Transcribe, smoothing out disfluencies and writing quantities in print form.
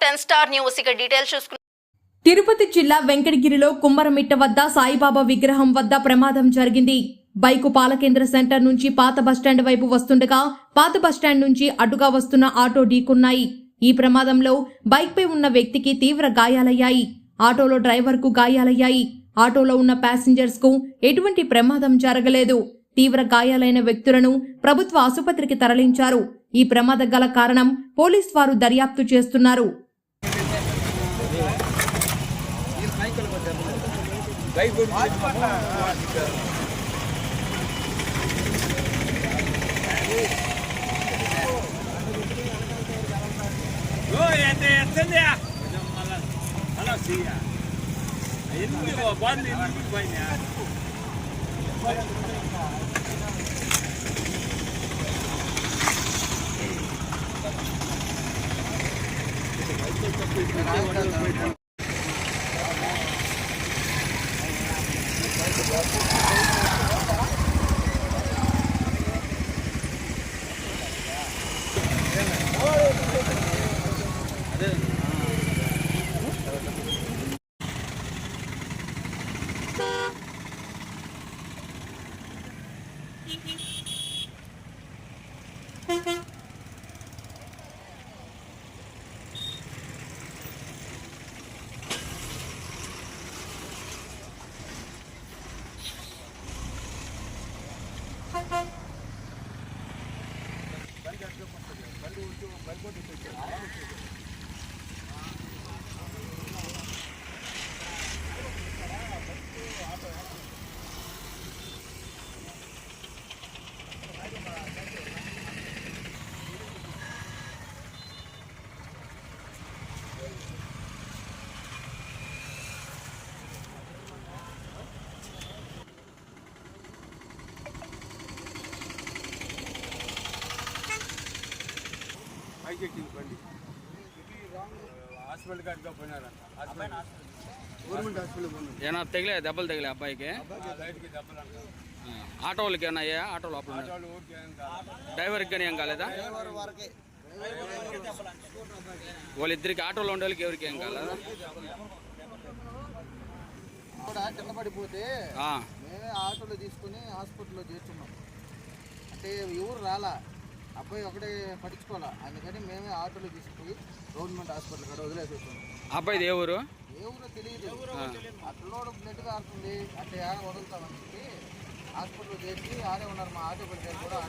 10 Star News ఇక details చూసుకుందాం. తిరుపతి జిల్లా వెంకటగిరిలో కుమ్మరమిట్ట వద్ద సాయిబాబా విగ్రహం వద్ద ప్రమాదం జరిగింది. బైకు పాలకేంద్ర సెంటర్ నుంచి పాత బస్టాండ్ వైపు వస్తుండగా పాత బస్టాండ్ నుంచి అటుగా వస్తున్న ఆటో ఢీకొన్నాయి. ఈ ప్రమాదంలో బైక్ పై ఉన్న వ్యక్తికి తీవ్ర గాయాలయ్యాయి. ఆటోలో డ్రైవర్ కు గాయాలయ్యాయి. ఆటోలో ఉన్న ప్యాసింజర్స్ కు ఎటువంటి ప్రమాదం జరగలేదు. తీవ్ర గాయాలైన వ్యక్తులను ప్రభుత్వ ఆసుపత్రికి తరలించారు. ఈ ప్రమాద గల కారణం పోలీసు వారు దర్యాప్తు చేస్తున్నారు. ఏనా తగిలే దెబ్బలు తగిలే అబ్బాయికి ఆటోలకి ఏమన్నా అయ్యా ఆటో లోపల డ్రైవర్కి కానీ ఏం కాలేదా వాళ్ళిద్దరికి ఆటోలో ఉండే వాళ్ళకి ఎవరికి ఏం కాలేదా కింద పడిపోతే మేమే ఆటోలో తీసుకుని హాస్పిటల్లో చేర్చున్నాం అంటే ఎవరు రాలా అబ్బాయి ఒకటే పట్టించుకోవాలా అందుకని మేమే ఆటోలో తీసుకుపోయి గవర్నమెంట్ హాస్పిటల్ కూడా వదిలేసి వస్తున్నాం. అబ్బాయిది ఏ ఊరు తెలియదు అట్లా బ్లడ్ కారుతుంది అంటే ఆడ వదులుతామని చెప్పి హాస్పిటల్లో చేసి ఆడే ఉన్నారు మా ఆటో పడితే కూడా